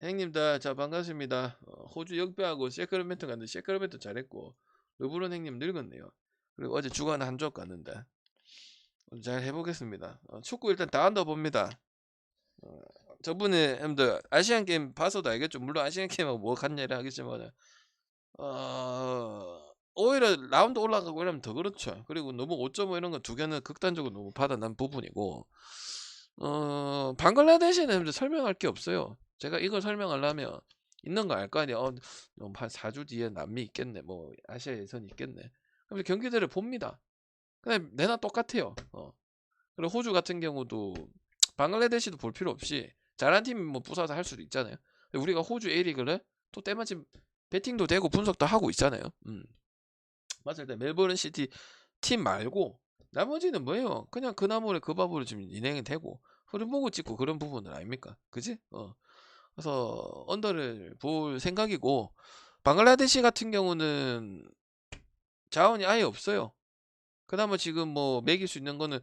형님들, 자, 반갑습니다. 호주 역배하고 세크라멘토 갔는데 세크라멘토 잘했고 르브론 형님 늙었네요. 그리고 어제 주간 한쪽 갔는데 오늘 잘 해보겠습니다. 축구 일단 다 한다 봅니다. 어, 저번에 형님들 아시안 게임 봐서도 알겠죠. 물론 아시안 게임하고 뭐 같냐라 하겠지만 오히려 라운드 올라가고 이러면 더 그렇죠. 그리고 너무 5.5 이런 거 두 개는 극단적으로 너무 받아난 부분이고 방글라데시는 형님들 설명할 게 없어요. 제가 이걸 설명하려면 있는 거 알 거 아니야. 한 4주 뒤에 남미 있겠네. 뭐 아시아 예선이 있겠네. 그럼 경기들을 봅니다. 그냥 내나 똑같아요. 그리고 호주 같은 경우도 방글라데시도 볼 필요 없이 잘한 팀 뭐 부숴서 할 수도 있잖아요. 근데 우리가 호주 A리그를 또 때마침 배팅도 되고 분석도 하고 있잖아요. 맞을 때 멜버른 시티 팀 말고 나머지는 뭐예요? 그냥 그 나물에 그 밥으로 지금 진행이 되고 흐름 보고 찍고 그런 부분들 아닙니까? 그지? 그래서 언더를 볼 생각이고 방글라데시 같은 경우는 자원이 아예 없어요. 그나마 지금 뭐 매길 수 있는 거는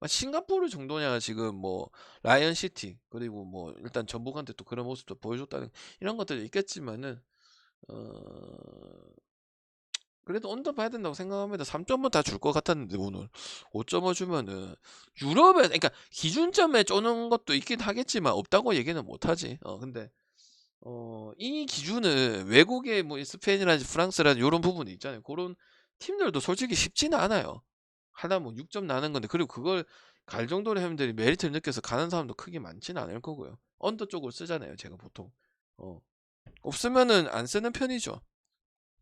싱가포르 정도냐 지금 뭐 라이언 시티 그리고 뭐 일단 전북한테 또 그런 모습도 보여줬다는 이런 것들이 있겠지만은 어 그래도 언더 봐야 된다고 생각합니다. 3점은 다 줄 것 같았는데 오늘 5.5 주면은 유럽에 그러니까 기준점에 쪼는 것도 있긴 하겠지만 없다고 얘기는 못하지. 근데 이 기준은 외국의 뭐 스페인이라든지 프랑스라든지 요런 부분이 있잖아요. 그런 팀들도 솔직히 쉽지는 않아요. 하나 뭐 6점 나는 건데 그리고 그걸 갈 정도로 형님들이 메리트를 느껴서 가는 사람도 크게 많지는 않을 거고요. 언더 쪽으로 쓰잖아요, 제가 보통. 어. 없으면은 안 쓰는 편이죠.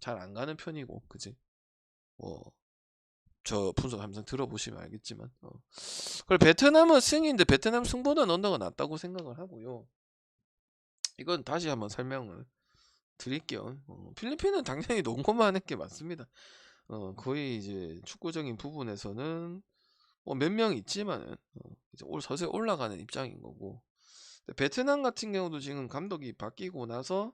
잘 안 가는 편이고, 그지? 뭐 저 분석 항상 들어보시면 알겠지만. 그리고 베트남은 승인데 베트남 승보다는 언더가 낫다고 생각을 하고요. 이건 다시 한번 설명을 드릴게요. 필리핀은 당연히 농구만 하는 게 맞습니다. 거의 이제 축구적인 부분에서는 뭐 몇 명 있지만은 이제 서서히 올라가는 입장인 거고. 베트남 같은 경우도 지금 감독이 바뀌고 나서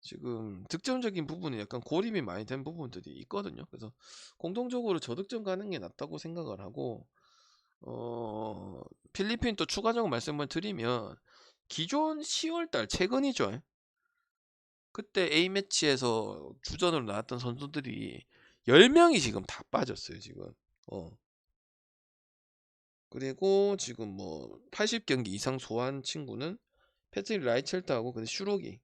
지금 득점적인 부분이 약간 고립이 많이 된 부분들이 있거든요. 그래서 공통적으로 저득점 가는 게 낫다고 생각을 하고 필리핀 또 추가적으로 말씀을 드리면 기존 10월달 최근이죠. 그때 A매치에서 주전으로 나왔던 선수들이 10명이 지금 다 빠졌어요, 지금. 그리고 지금 뭐 80경기 이상 소화한 친구는 패트릭 라이첼트하고 근데 슈로기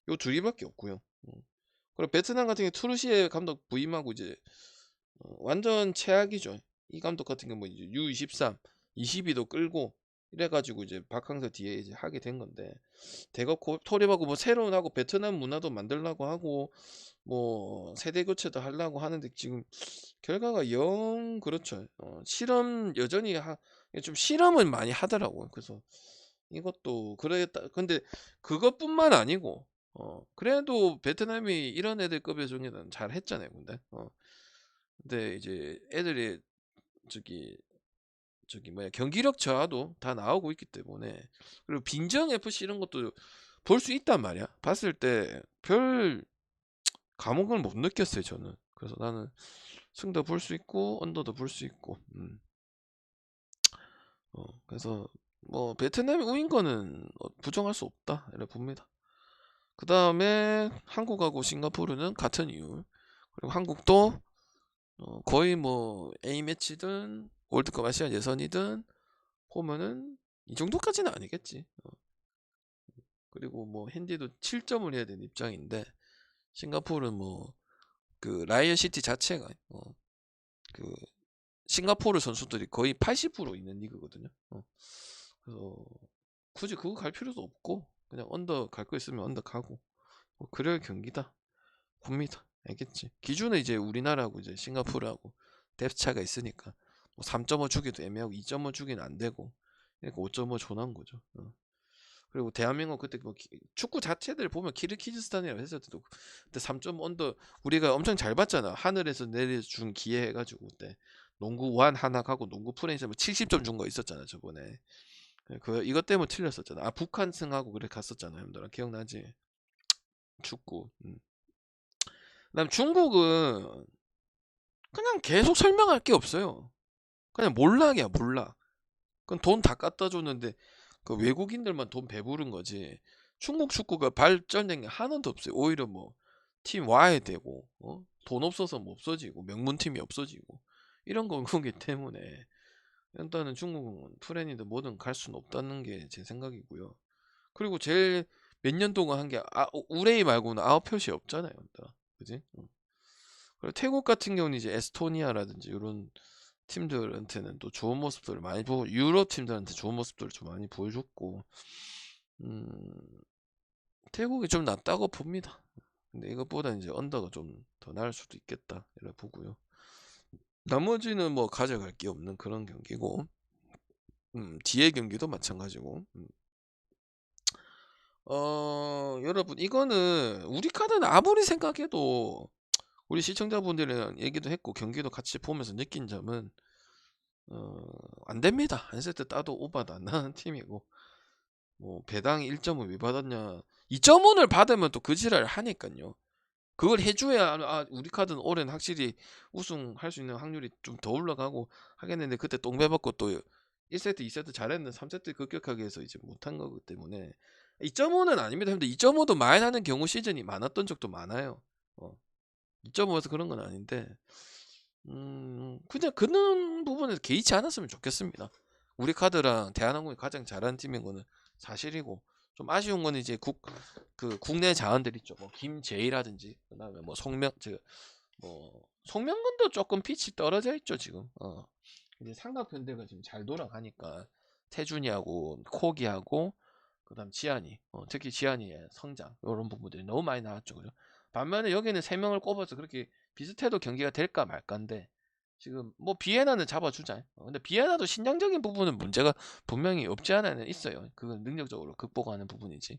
요 둘이밖에 없고요. 그리고 베트남 같은 경우 투르시에 감독 부임하고 이제 완전 최악이죠. 이 감독 같은 경우 뭐 이제 U23, 22도 끌고 이래가지고 이제 박항서 뒤에 이제 하게 된 건데 대거 토립하고 뭐 새로운 하고 베트남 문화도 만들려고 하고 뭐 세대 교체도 하려고 하는데 지금 결과가 영 그렇죠. 실험 여전히 좀 실험을 많이 하더라고요. 그래서 이것도 그러겠다. 근데 그것뿐만 아니고 그래도 베트남이 이런 애들 급여 중에는 잘 했잖아요. 근데 이제 애들이 저기 뭐야 경기력 저하도 다 나오고 있기 때문에 그리고 빈정 FC 이런 것도 볼 수 있단 말이야. 봤을 때 별 감흥을 못 느꼈어요, 저는. 그래서 나는 승도 볼 수 있고 언더도 볼 수 있고. 그래서 뭐 베트남이 우인 거는 부정할 수 없다. 이렇게 봅니다. 그 다음에 한국하고 싱가포르는 같은 이유. 그리고 한국도 거의 뭐 A매치든 월드컵 아시안 예선이든 보면은 이 정도까지는 아니겠지. 그리고 뭐 핸디도 7점을 해야 되는 입장인데 싱가포르는 뭐 그 라이언 시티 자체가 그 싱가포르 선수들이 거의 80% 있는 리그거든요. 그래서 굳이 그거 갈 필요도 없고 그냥 언더 갈 거 있으면 언더 가고 뭐 그럴 경기다 봅니다. 알겠지? 기준은 이제 우리나라하고 이제 싱가포르하고 뎁스 차가 있으니까 뭐 3.5 주기도 애매하고 2.5 주기는 안 되고 그러니까 5.5 줘놓은 거죠. 그리고 대한민국 그때 뭐 축구 자체들 보면 키르키즈스탄이라고 했을 때도 그때 3.5 언더 우리가 엄청 잘 봤잖아. 하늘에서 내려준 기회 해가지고 그때 농구 완 하나 가고 농구 프레임에서 70점 준 거 있었잖아 저번에. 그 이것 때문에 틀렸었잖아. 아 북한 승하고 그래 갔었잖아 형들아 기억나지? 축구. 그다음 중국은 그냥 계속 설명할 게 없어요. 그냥 몰락이야 몰락. 그건 돈 다 갖다 줬는데 그 외국인들만 돈 배부른 거지. 중국 축구가 발전된 게 하나도 없어요. 오히려 뭐 팀 와야 되고 돈 없어서 뭐 없어지고 명문팀이 없어지고 이런 거기 때문에 일단은 중국은 프렌이든 뭐든 갈 수는 없다는 게 제 생각이고요. 그리고 제일 몇 년 동안 한 게 우레이 말고는 아웃표시 없잖아요. 그지? 그리고 태국 같은 경우는 이제 에스토니아라든지 이런 팀들한테는 또 좋은 모습들을 많이 보고 유럽 팀들한테 좋은 모습들을 좀 많이 보여줬고 음, 태국이 좀 낫다고 봅니다. 근데 이것보다 이제 언더가 좀 더 나을 수도 있겠다 이래 보고요. 나머지는 뭐 가져갈 게 없는 그런 경기고 뒤에 경기도 마찬가지고 여러분 이거는 우리 카드는 아무리 생각해도 우리 시청자분들이랑 얘기도 했고 경기도 같이 보면서 느낀 점은 안 됩니다. 한 세트 따도 오바도 안 나는 팀이고 뭐 배당 1.5 왜 받았냐 2.5를 받으면 또 그 지랄을 하니까요. 그걸 해줘야 우리 카드는 올해는 확실히 우승할 수 있는 확률이 좀 더 올라가고 하겠는데 그때 똥배 받고 또 1세트 2세트 잘했는데 3세트 급격하게 해서 이제 못한 거기 때문에 2.5는 아닙니다. 근데 2.5도 많이 하는 경우 시즌이 많았던 적도 많아요. 2.5에서 그런 건 아닌데 그냥 그런 부분에서 개의치 않았으면 좋겠습니다. 우리 카드랑 대한항공이 가장 잘하는 팀인 거는 사실이고 좀 아쉬운 거는 이제 국내 자원들 있죠. 뭐 김제이라든지 그다음에 뭐 송명근도 조금 pit이 떨어져 있죠 지금. 이제 삼각편대가 지금 잘 돌아가니까 태준이하고 코기하고 그다음 지한이 특히 지한이의 성장 이런 부분들이 너무 많이 나왔죠. 그죠? 반면에 여기는 세 명을 꼽아서 그렇게 비슷해도 경기가 될까 말까인데 지금 뭐 비에나는 잡아주자. 근데 비에나도 신장적인 부분은 문제가 분명히 없지 않아는 있어요. 그건 능력적으로 극복하는 부분이지.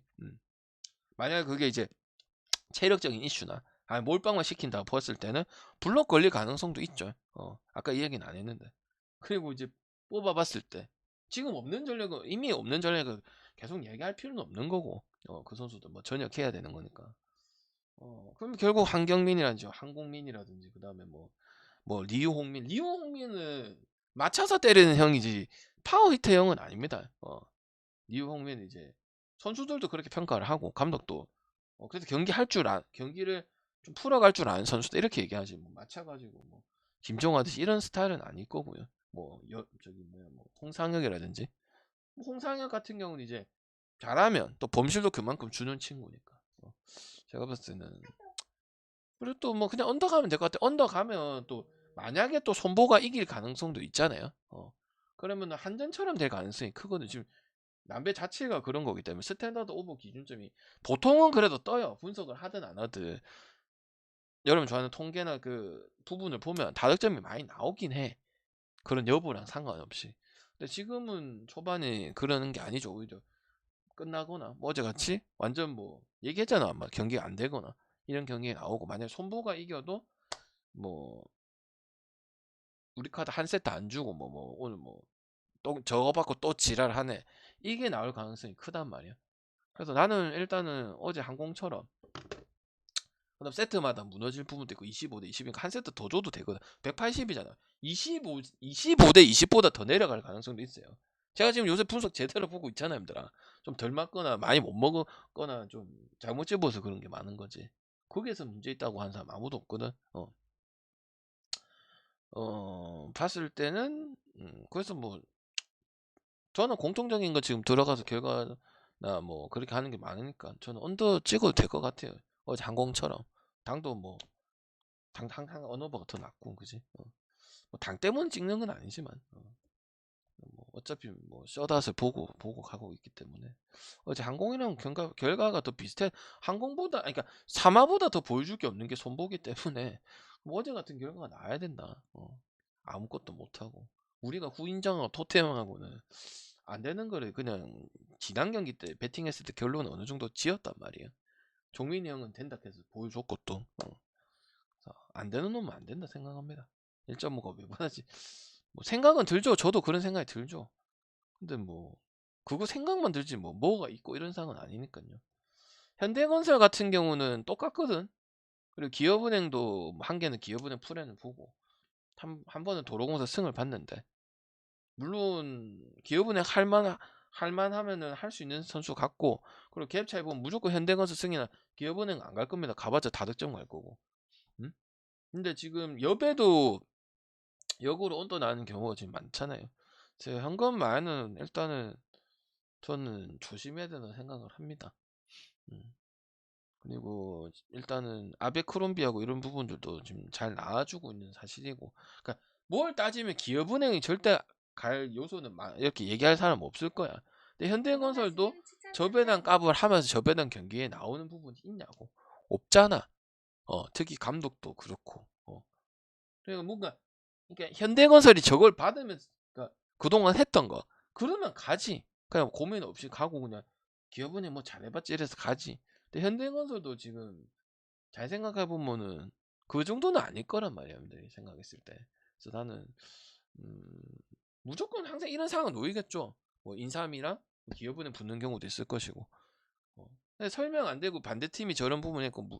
만약에 그게 이제 체력적인 이슈나 몰빵만 시킨다고 봤을 때는 블록 걸릴 가능성도 있죠. 아까 이 얘기는 안 했는데. 그리고 이제 뽑아봤을 때 지금 없는 전력은 이미 없는 전력은 계속 얘기할 필요는 없는 거고 그 선수도 뭐 전역해야 되는 거니까. 그럼 결국 한경민이라든지 한국민이라든지 그다음에 뭐 리우홍민은 맞춰서 때리는 형이지 파워 히터 형은 아닙니다. 리우홍민은 이제 선수들도 그렇게 평가를 하고 감독도 그래서 경기를 좀 풀어갈 줄 아는 선수다 이렇게 얘기하지 뭐 맞춰가지고 뭐 김종하듯이 이런 스타일은 아닐 거고요. 뭐 홍상혁이라든지 홍상혁 같은 경우는 이제 잘하면 또 범실도 그만큼 주는 친구니까 제가 봤을 때는 그리고 또 뭐 그냥 언더 가면 될 것 같아. 언더 가면 또 만약에 또 손보가 이길 가능성도 있잖아요. 그러면 한전처럼 될 가능성이 크거든. 지금 남배 자체가 그런 거기 때문에 스탠다드 오버 기준점이 보통은 그래도 떠요. 분석을 하든 안 하든 여러분 좋아하는 통계나 그 부분을 보면 다득점이 많이 나오긴 해. 그런 여부랑 상관없이. 근데 지금은 초반에 그러는 게 아니죠. 오히려 끝나거나 뭐 어제같이 완전 뭐 얘기했잖아. 막 경기가 안 되거나 이런 경기에 나오고 만약 손보가 이겨도 뭐 우리 카드 한 세트 안 주고 오늘 뭐 또 저거 받고 또 지랄하네 이게 나올 가능성이 크단 말이야. 그래서 나는 일단은 어제 항공처럼 그다음 세트마다 무너질 부분도 있고 25대 20이니까 한 세트 더 줘도 되거든. 180이잖아. 25대 20보다 더 내려갈 가능성도 있어요. 제가 지금 요새 분석 제대로 보고 있잖아요, 얘들아. 좀 덜 맞거나 많이 못 먹었거나 좀 잘못 집어서 그런 게 많은 거지. 거기에서 문제 있다고 하는 사람 아무도 없거든. 봤을 때는 그래서 뭐 저는 공통적인 거 지금 들어가서 결과나 뭐 그렇게 하는 게 많으니까 저는 언더 찍어도 될 것 같아요. 어제 항공처럼 당도 뭐 항상 언어버가 더 낫고 그지? 뭐당 때문에 찍는 건 아니지만 뭐 어차피 뭐 셧아웃을 보고 가고 있기 때문에 어제 항공이랑 결과가 더 비슷해. 항공보다 아니, 그러니까 사마보다 더 보여줄 게 없는 게 손보기 때문에 뭐 어제 같은 결과가 나야 된다. 아무것도 못하고 우리가 후인장하고 토템하고는 안 되는 거를 그냥 지난 경기 때 배팅했을 때 결론은 어느 정도 지었단 말이에요. 종민이 형은 된다 해서 보여줬고 또 안 되는 놈은 안 된다 생각합니다. 1.5가 왜 받았지? 뭐 생각은 들죠. 저도 그런 생각이 들죠. 근데 뭐 그거 생각만 들지 뭐가 있고 이런 상황은 아니니까요. 현대건설 같은 경우는 똑같거든. 그리고 기업은행도 한 개는 기업은행 프렌을 보고 한 번은 도로공사 승을 봤는데 물론 기업은행 할만하면은 할 수 있는 선수 같고, 그리고 갭 차이 보면 무조건 현대건설 승이나 기업은행 안 갈 겁니다. 가봤자 다득점 갈 거고. 음? 근데 지금 여배도 역으로 언더 나는 경우가 지금 많잖아요. 제가 현금 마에는 일단은 저는 조심해야 된다고 생각을 합니다. 음. 그리고 일단은 아베크롬비하고 이런 부분들도 지금 잘 나와주고 있는 사실이고, 그러니까 뭘 따지면 기업은행이 절대 갈 요소는 이렇게 얘기할 사람 없을 거야. 근데 현대건설도 저배당 값을 하면서 저배당 경기에 나오는 부분이 있냐고. 없잖아. 특히 감독도 그렇고. 그러니까 뭔가, 그러니까 현대건설이 저걸 받으면서, 그러니까 그동안 했던 거 그러면 가지. 그냥 고민 없이 가고, 그냥 기업은행 뭐 잘해봤지 이래서 가지. 근데 현대건설도 지금 잘 생각해 보면은 그 정도는 아닐 거란 말이야, 여러분들이 생각했을 때. 그래서 나는 음, 무조건 항상 이런 상황은 놓이겠죠. 뭐 인삼이랑 기업은행 붙는 경우도 있을 것이고. 근데 설명 안 되고 반대팀이 저런 부분에 뭐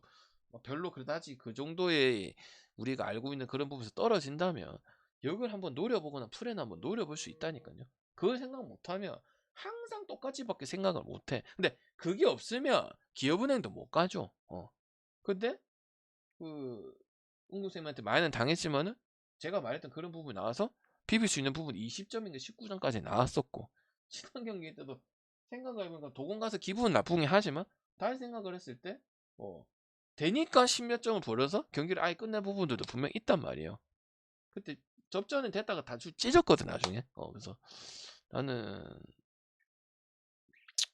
별로 그다지 그 정도의 우리가 알고 있는 그런 부분에서 떨어진다면 역을 한번 노려보거나 풀에나 한번 노려볼 수 있다니까요. 그걸 생각 못하면 항상 똑같이밖에 생각을 못해. 근데 그게 없으면 기업은행도 못 가죠. 근데 그 응급생한테 많이는 당했지만은 제가 말했던 그런 부분이 나와서 비빌 수 있는 부분이 20점인가 19점까지 나왔었고, 지난 경기 때도 생각을 해보니까 도공 가서 기분은 나쁘긴 하지만 다시 생각을 했을 때 되니까 10몇 점을 벌어서 경기를 아예 끝낸 부분들도 분명 있단 말이에요. 그때 접전은 됐다가 다시 찢었거든 나중에. 그래서 나는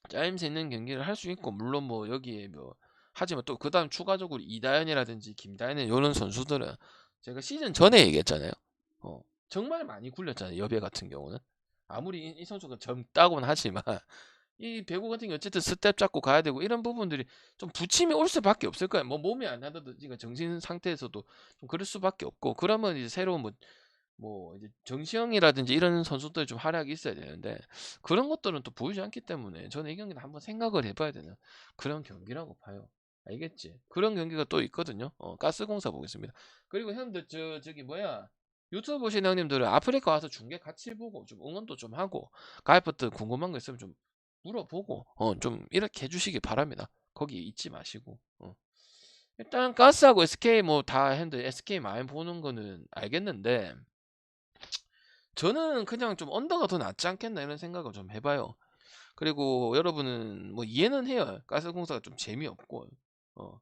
짜임새 있는 경기를 할 수 있고, 물론 뭐 여기에 뭐 하지만 또 그 다음 추가적으로 이다현이라든지 김다현 이런 선수들은 제가 시즌 전에 얘기했잖아요. 정말 많이 굴렸잖아요. 여배 같은 경우는 아무리 이 선수가 젊다고는 하지만 이 배구 같은 경우 어쨌든 스텝 잡고 가야 되고 이런 부분들이 좀 부침이 올 수밖에 없을 거야. 뭐 몸이 안 하다든지 정신 상태에서도 좀 그럴 수밖에 없고, 그러면 이제 새로운 뭐 이제 정시영이라든지 이런 선수들이 좀 활약이 있어야 되는데 그런 것들은 또 보이지 않기 때문에 저는 이 경기는 한번 생각을 해봐야 되는 그런 경기라고 봐요. 알겠지? 그런 경기가 또 있거든요. 가스공사 보겠습니다. 그리고 형들 저기 뭐야, 유튜브 보시는 형님들은 아프리카 와서 중계 같이 보고 좀 응원도 좀 하고, 가이퍼트 궁금한 거 있으면 좀 물어보고 좀 이렇게 해주시기 바랍니다. 거기 잊지 마시고. 일단 가스하고 SK 뭐 다 했는데 SK 많이 보는 거는 알겠는데 저는 그냥 좀 언더가 더 낫지 않겠나 이런 생각을 좀 해봐요. 그리고 여러분은 뭐 이해는 해요. 가스공사가 좀 재미없고 어,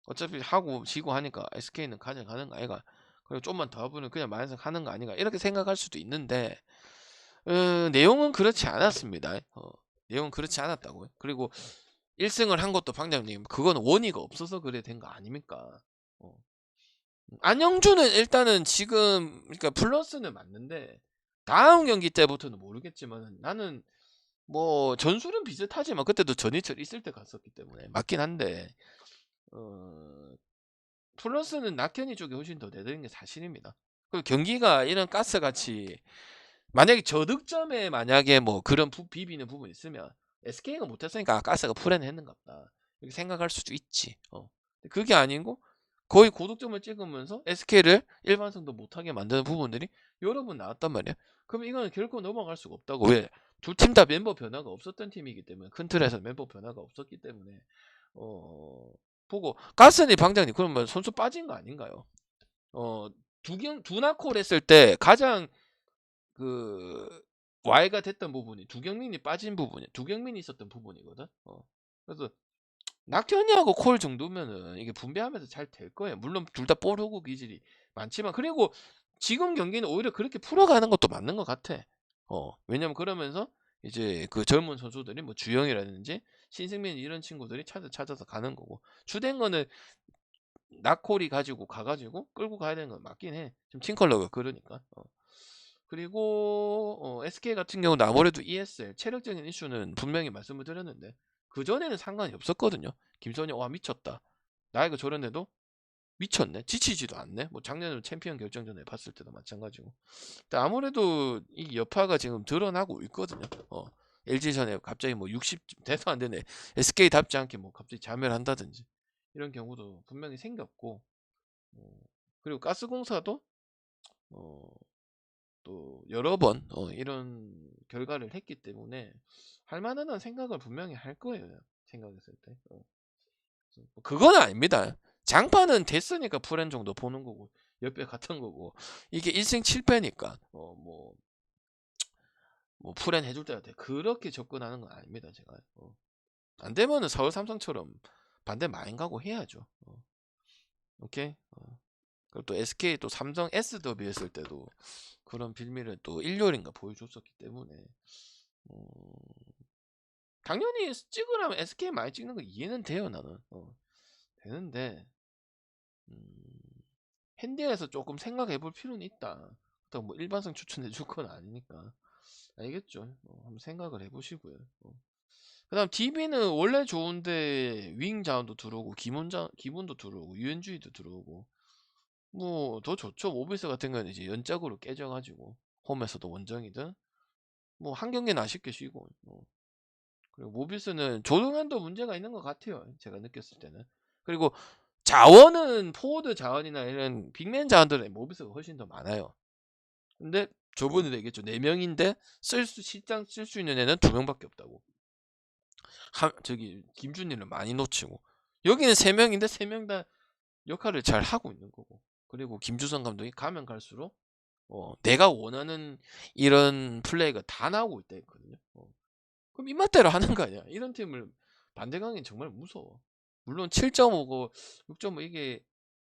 어차피 하고 지고 하니까 SK는 가져가는 거 아이가. 그리고 좀만 더 하면 그냥 만석 하는 거 아닌가 이렇게 생각할 수도 있는데 내용은 그렇지 않았습니다. 내용은 그렇지 않았다고요. 그리고 1승을 한 것도 방장님 그건 원의가 없어서 그래 된 거 아닙니까? 어. 안영주는 일단은 지금 그러니까 플러스는 맞는데 다음 경기 때부터는 모르겠지만 나는 뭐 전술은 비슷하지만 그때도 전이철 있을 때 갔었기 때문에 맞긴 한데 어, 플러스는 낙현이 쪽이 훨씬 더 내드는 게 사실입니다. 그리고 경기가 이런 가스 같이 만약에 저득점에 만약에 뭐 그런 비비는 부분이 있으면 SK가 못했으니까 가스가 풀에는 했는가 보다 이렇게 생각할 수도 있지. 그게 아니고 거의 고득점을 찍으면서 SK를 일반성도 못하게 만드는 부분들이 여러 번 나왔단 말이야. 그럼 이거는 결코 넘어갈 수가 없다고. 왜? 두 팀 다 멤버 변화가 없었던 팀이기 때문에, 큰 틀에서 멤버 변화가 없었기 때문에 보고 가스니 방장님 그러면 선수 빠진 거 아닌가요? 두나콜 했을 때 가장 그 Y가 됐던 부분이 두경민이 빠진 부분이 두경민이 있었던 부분이거든. 그래서 낙현이하고 콜 정도면은 이게 분배하면서 잘 될 거예요. 물론 둘 다 볼호구 기질이 많지만, 그리고 지금 경기는 오히려 그렇게 풀어가는 것도 맞는 것 같아. 왜냐면 그러면서 이제 그 젊은 선수들이 뭐 주영이라든지 신승민 이런 친구들이 찾아서 가는 거고, 주된 거는 낙콜이 가지고 가가지고 끌고 가야 되는 건 맞긴 해. 지금 팀컬러가 그러니까. 그리고 SK 같은 경우는 아무래도 ESL 체력적인 이슈는 분명히 말씀을 드렸는데 그 전에는 상관이 없었거든요. 김선영 와 미쳤다. 나이가 저런데도 미쳤네. 지치지도 않네. 뭐 작년에 챔피언 결정전에 봤을 때도 마찬가지고. 근데 아무래도 이 여파가 지금 드러나고 있거든요. LG전에 갑자기 뭐 60 돼서 안 되네. SK답지 않게 뭐 갑자기 자멸 한다든지 이런 경우도 분명히 생겼고, 그리고 가스공사도 어, 또 여러 번 이런 결과를 했기 때문에 할 만하다는 생각을 분명히 할 거예요. 생각했을 때. 그건 아닙니다. 장판은 됐으니까 프렌 정도 보는 거고 옆에 같은 거고 이게 1생 7패니까 뭐 프렌 해줄 때가 돼. 그렇게 접근하는 건 아닙니다. 제가 안 되면은 서울 삼성처럼 반대 많이 가고 해야죠. 오케이. 그리고 또 SK 또 삼성 SW 했을 때도 그런 빌미를 또 일요일인가 보여줬었기 때문에 당연히 찍으라면 SK 많이 찍는 거 이해는 돼요. 나는 되는데 핸디에서 조금 생각해 볼 필요는 있다. 그렇다고 뭐 일반성 추천해 줄 건 아니니까 알겠죠. 한번 생각을 해보시고요. 그 다음 DB는 원래 좋은데 윙 자원도 들어오고 기본도 들어오고 유엔주의도 들어오고 뭐 더 좋죠. 모비스 같은 경우는 이제 연짝으로 깨져가지고 홈에서도 원정이든 뭐 한 경기는 아쉽게 쉬고 그리고 모비스는 조동현도 문제가 있는 것 같아요. 제가 느꼈을 때는. 그리고 자원은 포워드 자원이나 이런 빅맨 자원들은 모비스가 훨씬 더 많아요. 근데 저번에도 얘기했죠. 4명인데 실장 쓸 수 있는 애는 2명밖에 없다고. 저기 김준일은 많이 놓치고 여기는 3명인데 3명 다 역할을 잘 하고 있는 거고. 그리고 김주성 감독이 가면 갈수록 내가 원하는 이런 플레이가 다 나오고 있다 했거든요. 그럼 입맛대로 하는 거 아니야. 이런 팀을 반대 강이 정말 무서워. 물론 7.5고 6.5 이게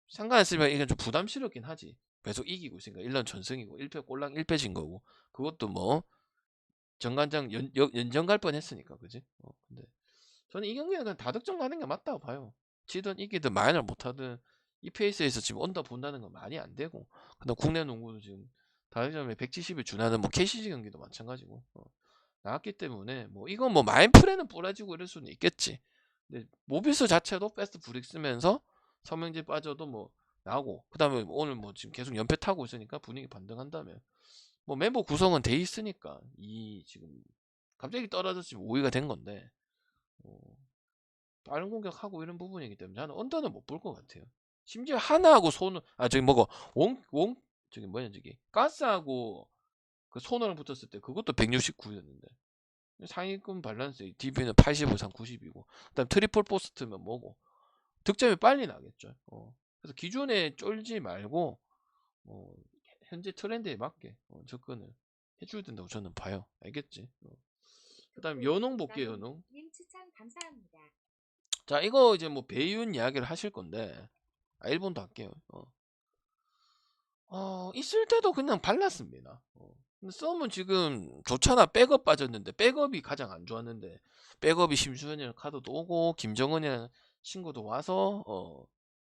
상관없으면 이게 좀 부담스럽긴 하지. 계속 이기고 있으니까 1년 전승이고 1패 꼴랑 1패 진 거고 그것도 뭐 정관장 연전 갈 뻔했으니까 그지? 근데 저는 이 경기는 그냥 다득점 가는 게 맞다고 봐요. 지든 이기든 마이너를 못하든 이 페이스에서 지금 언더 본다는 건 말이 안 되고 근데 국내 농구도 지금 다득점에 170을 준하는 뭐 KCG 경기도 마찬가지고 나왔기 때문에 뭐 이건 뭐 마인프레는 뿌라지고 이럴 수는 있겠지. 근데 모비스 자체도 패스트 브릭 쓰면서 서명진 빠져도 뭐 나오고 그다음에 오늘 뭐 지금 계속 연패 타고 있으니까 분위기 반등한다면 뭐 멤버 구성은 돼 있으니까 이 지금 갑자기 떨어져서 지금 5위가 된 건데 빠른 공격하고 이런 부분이기 때문에 나는 언더는 못 볼 것 같아요. 심지어 하나하고 손을 저기 뭐고 원 저기 뭐냐 저기 가스하고 그 손을 붙었을 때 그것도 169였는데 상위권 밸런스 DB는 85 이상 90이고 그다음 트리플 포스트면 뭐고 득점이 빨리 나겠죠. 그래서 기존에 쫄지 말고 현재 트렌드에 맞게 접근을 해줘야 된다고 저는 봐요. 알겠지? 그다음 연홍 볼게요. 연홍. 님 추천 감사합니다. 자 이거 이제 뭐 배윤 이야기를 하실 건데 일본도 할게요. 있을 때도 그냥 발랐습니다. 근데 썸은 지금 좋잖아. 백업 빠졌는데 백업이 가장 안 좋았는데 백업이 심수현이랑 카드도 오고 김정은이랑 친구도 와서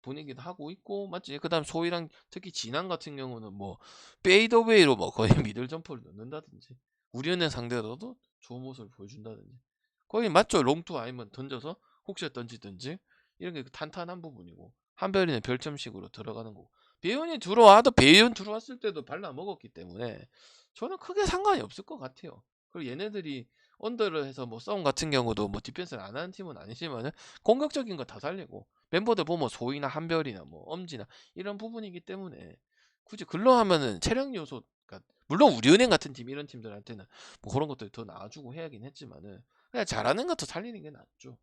분위기도 하고 있고 맞지? 그다음 소희랑 특히 진한 같은 경우는 뭐 페이더웨이로 뭐 거의 미들 점퍼를 넣는다든지 우리은행 상대로도 좋은 모습을 보여준다든지 거의 맞죠? 롱투 아니면 던져서 혹시나 던지든지 이런 게 탄탄한 부분이고 한별이는 별점식으로 들어가는 거고 배윤이 들어와도 배윤 들어왔을 때도 발라 먹었기 때문에 저는 크게 상관이 없을 것 같아요. 그리고 얘네들이 언더를 해서 뭐 싸움 같은 경우도 뭐 디펜스를 안 하는 팀은 아니지만은 공격적인 거 다 살리고 멤버들 보면 소희나 한별이나 뭐 엄지나 이런 부분이기 때문에 굳이 글로 하면은 체력 요소가 물론 우리은행 같은 팀 이런 팀들한테는 뭐 그런 것들이 더 나아주고 해야긴 했지만은 그냥 잘하는 것도 살리는 게 낫죠.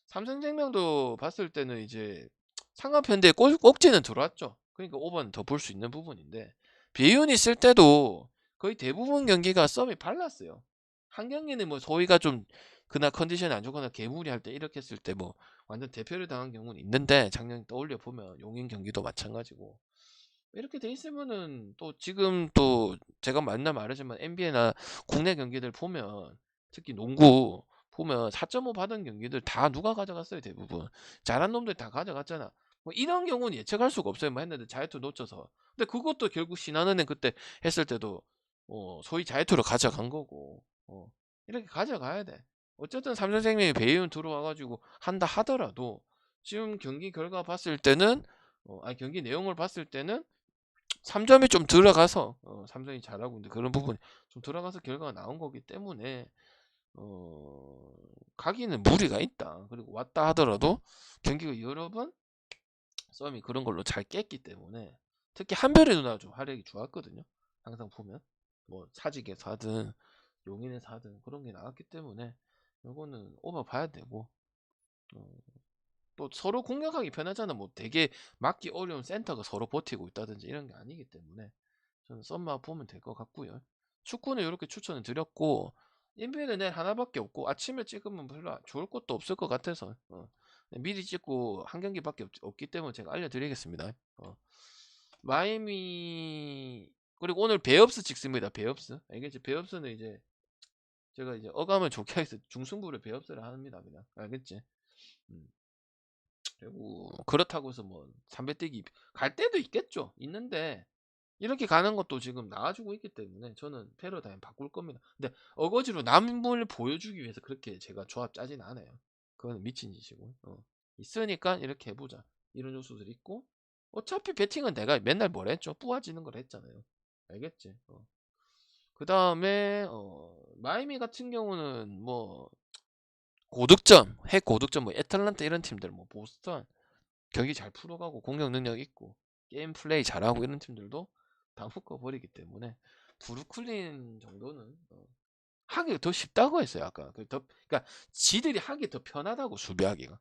삼성생명도 봤을 때는 이제 상하편대 꼭지는 들어왔죠. 그러니까 5번 더 볼 수 있는 부분인데 비윤이 쓸 때도 거의 대부분 경기가 썸이 발랐어요. 한 경기는 뭐 소희가 좀 그날 컨디션이 안 좋거나 개무리 할 때 이렇게 했을 때 뭐 완전 대표를 당한 경우는 있는데 작년 떠올려 보면 용인 경기도 마찬가지고 이렇게 돼 있으면은 또 지금 또 제가 맨날 말하지만 NBA나 국내 경기들 보면 특히 농구 보면 4.5 받은 경기들 다 누가 가져갔어요 대부분 잘한 놈들 다 가져갔잖아. 뭐 이런 경우는 예측할 수가 없어요. 뭐 했는데 자유투 놓쳐서. 근데 그것도 결국 신한은행 그때 했을 때도 소위 자유투로 가져간 거고 이렇게 가져가야 돼. 어쨌든 삼성생명이 배이운 들어와가지고 한다 하더라도 지금 경기 결과 봤을 때는 아니 경기 내용을 봤을 때는 3점이 좀 들어가서 삼성이 잘하고 있는데 그런 부분이 좀 들어가서 결과가 나온 거기 때문에 가기는 무리가 있다. 그리고 왔다 하더라도 경기가 여러 번 썸이 그런 걸로 잘 깼기 때문에 특히 한별의 누나가 좀 활약이 좋았거든요. 항상 보면 뭐 사직에서 하든 용인에서 하든 그런 게 나왔기 때문에 요거는 오버 봐야 되고 어, 또 서로 공격하기 편하잖아. 뭐 되게 막기 어려운 센터가 서로 버티고 있다든지 이런 게 아니기 때문에 저는 썸마 보면 될 것 같고요. 축구는 이렇게 추천을 드렸고 인비는 내일 하나밖에 없고 아침에 찍으면 별로 좋을 것도 없을 것 같아서 미리 찍고 한 경기밖에 없기 때문에 제가 알려드리겠습니다. 마이애미 그리고 오늘 베업스 찍습니다. 베업스 알겠지? 베업스는 이제 제가 이제 어감을 좋게 해서 중승부를 베업스를 합니다. 그냥 알겠지? 음. 그리고 그렇다고 해서 뭐 삼배 뛰기 갈 때도 있겠죠. 있는데 이렇게 가는 것도 지금 나와주고 있기 때문에 저는 패러다임 바꿀 겁니다. 근데 어거지로 남을 보여주기 위해서 그렇게 제가 조합 짜진 않아요. 그건 미친 짓이고 있으니까 이렇게 해보자 이런 요소들이 있고 어차피 배팅은 내가 맨날 뭘 했죠. 뿌아지는 걸 했잖아요. 알겠지? 그 다음에 마이미 같은 경우는 뭐 고득점, 핵 고득점, 뭐 애틀란타 이런 팀들, 뭐 보스턴 경기 잘 풀어가고 공격 능력 있고 게임 플레이 잘하고 이런 팀들도 다 묶어버리기 때문에 브루클린 정도는 하기 더 쉽다고 했어요. 아까 그러니까 지들이 하기 더 편하다고 수비하기가.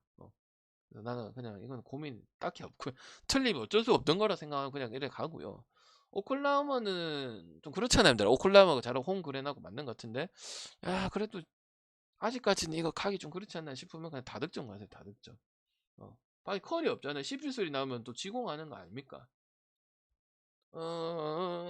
그래서 나는 그냥 이건 고민 딱히 없고 틀리면 어쩔 수 없는 거라 생각하면 그냥 이래 가고요. 오클라호마는 좀 그렇잖아요. 오클라호마가 잘하고 홈그랜하고 맞는 것 같은데 야 그래도 아직까지는 이거 가기 좀 그렇지 않나 싶으면 그냥 다득점 가세요. 다득점. 아니 컬이 없잖아요. 11소리 나오면 또 지공하는 거 아닙니까?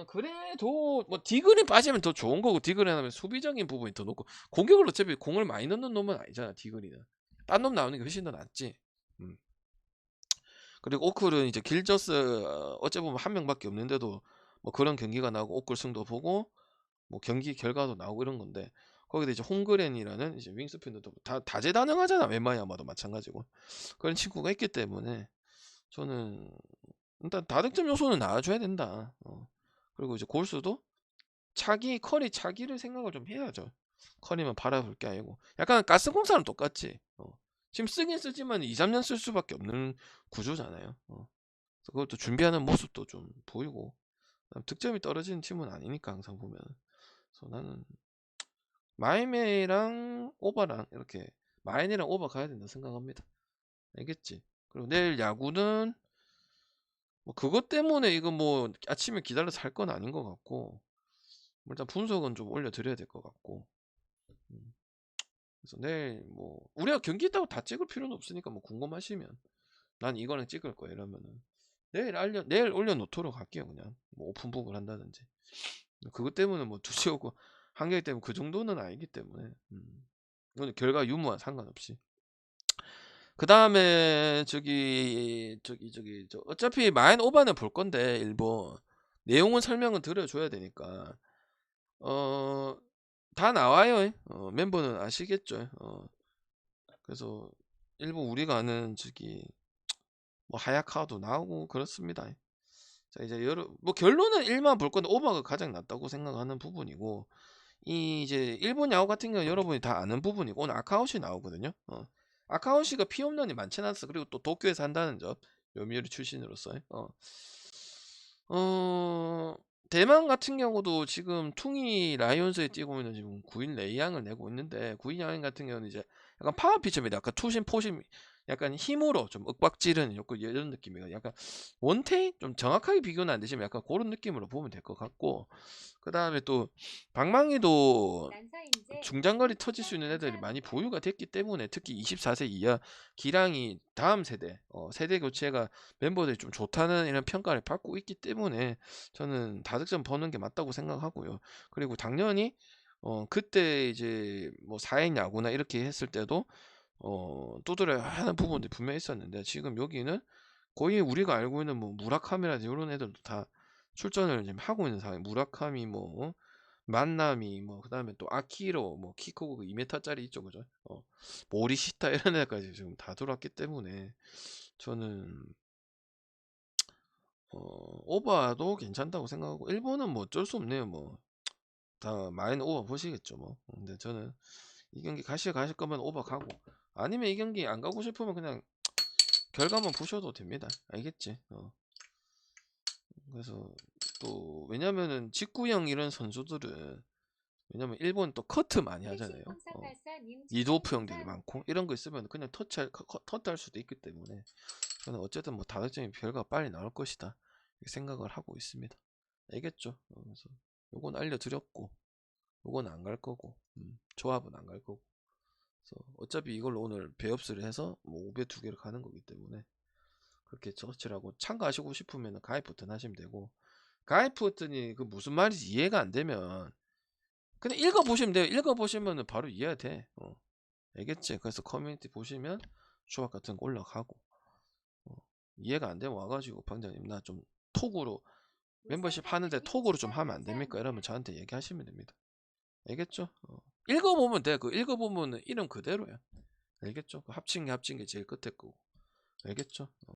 그래도 뭐 디그린 빠지면 더 좋은 거고 디그린 하면 수비적인 부분이 더 높고 공격을 어차피 공을 많이 넣는 놈은 아니잖아. 디그린은 딴 놈 나오는 게 훨씬 더 낫지. 음. 그리고 오클은 이제 길저스 어째 보면 한 명밖에 없는데도 뭐 그런 경기가 나오고 오클 승도 보고 뭐 경기 결과도 나오고 이런 건데 거기다 이제 홈그랜이라는 이제 윙스핀도 다 다재다능하잖아. 웬만하마도 마찬가지고 그런 친구가 있기 때문에 저는 일단 다득점 요소는 나와줘야 된다. 그리고 이제 골수도 차기 커리 차기를 생각을 좀 해야죠. 커리만 바라볼 게 아니고 약간 가스공사랑 똑같지. 지금 쓰긴 쓰지만 2, 3년 쓸 수밖에 없는 구조잖아요. 그것도 준비하는 모습도 좀 보이고 득점이 떨어지는 팀은 아니니까 항상 보면. 그래서 나는 마이메이랑 오바랑 이렇게 마인이랑 오바 가야 된다 생각합니다. 알겠지? 그리고 내일 야구는 뭐 그것 때문에 이거 뭐 아침에 기다려서 할 건 아닌 것 같고 뭐 일단 분석은 좀 올려드려야 될 것 같고 그래서 내일 뭐 우리가 경기 있다고 다 찍을 필요는 없으니까 뭐 궁금하시면 난 이거는 찍을 거야 이러면은 내일 올려놓도록 할게요. 그냥 뭐 오픈북을 한다든지 그것 때문에 뭐 2시 오고 한 개 때문에 그 정도는 아니기 때문에 오늘 결과 유무와 상관없이 그 다음에 어차피 마인 오바는 볼 건데 일본 내용은 설명은 드려줘야 되니까 다 나와요. 멤버는 아시겠죠. 그래서 일본 우리가 아는 뭐 하야카도 나오고 그렇습니다. 자 이제 뭐 결론은 1만 볼 건데 오바가 가장 낫다고 생각하는 부분이고 이 이제 일본 야구 같은 경우 여러분이 다 아는 부분이고 오늘 아카오시 나오거든요. 아카오시가 피홈런이 많지 않았어. 그리고 또 도쿄에서 한다는 점 요미우리 출신으로서 대만 같은 경우도 지금 퉁이 라이온즈에 뛰고 있는 지금 9인 레이양을 내고 있는데 9인 양인 같은 경우는 이제 약간 파워 피처입니다. 약간 투심 포심 약간 힘으로 좀 윽박지르는 이런 느낌이에요. 약간 원테이 좀 정확하게 비교는 안 되지만 약간 그런 느낌으로 보면 될 것 같고 그 다음에 또 방망이도 중장거리 터질 수 있는 애들이 많이 보유가 됐기 때문에 특히 24세 이하 기량이 다음 세대 교체가 멤버들이 좀 좋다는 이런 평가를 받고 있기 때문에 저는 다득점 버는 게 맞다고 생각하고요. 그리고 당연히 그때 이제 뭐 4인 야구나 이렇게 했을 때도 두드려야 하는 부분들이 분명히 있었는데 지금 여기는 거의 우리가 알고 있는 뭐 무라카미라든지 이런 애들도 다 출전을 지금 하고 있는 상황. 무라카미 뭐 만나미 뭐 그다음에 또 아키로 뭐 키크고 2m짜리 있죠, 그죠? 모리시타 이런 애까지 지금 다 들어왔기 때문에 저는 오버도 괜찮다고 생각하고 일본은 뭐 어쩔 수 없네요. 뭐 다 마인 오버 보시겠죠, 뭐. 근데 저는 이 경기 가실 거면 오버 가고 아니면 이 경기 안 가고 싶으면 그냥 결과만 보셔도 됩니다. 알겠지? 그래서 또 왜냐면은 직구형 이런 선수들은 왜냐면 일본 또 커트 많이 하잖아요. 리드오프 형들이 많고 이런 거 있으면 그냥 터치할 수도 있기 때문에 저는 어쨌든 뭐 다득점이 결과가 빨리 나올 것이다 이렇게 생각을 하고 있습니다. 알겠죠? 그래서 요건 알려드렸고 요건 안 갈 거고 조합은 안 갈 거고 그래서 어차피 이걸로 오늘 배업스를 해서 뭐 5배 2개를 가는 거기 때문에 그렇게 저치라고 참가하시고 싶으면 가입 버튼 하시면 되고 가입 버튼이 그 무슨 말인지 이해가 안 되면 그냥 읽어보시면 돼요. 읽어보시면 바로 이해가 돼. 알겠지? 그래서 커뮤니티 보시면 조합 같은 거 올라가고 이해가 안 되면 와가지고 방장님 나 좀 톡으로 멤버십 하는데 톡으로 좀 하면 안 됩니까? 이러면 저한테 얘기하시면 됩니다. 알겠죠? 읽어보면 돼. 그 읽어보면 이름 그대로야. 알겠죠? 그 합친 게 제일 끝에 거고. 알겠죠?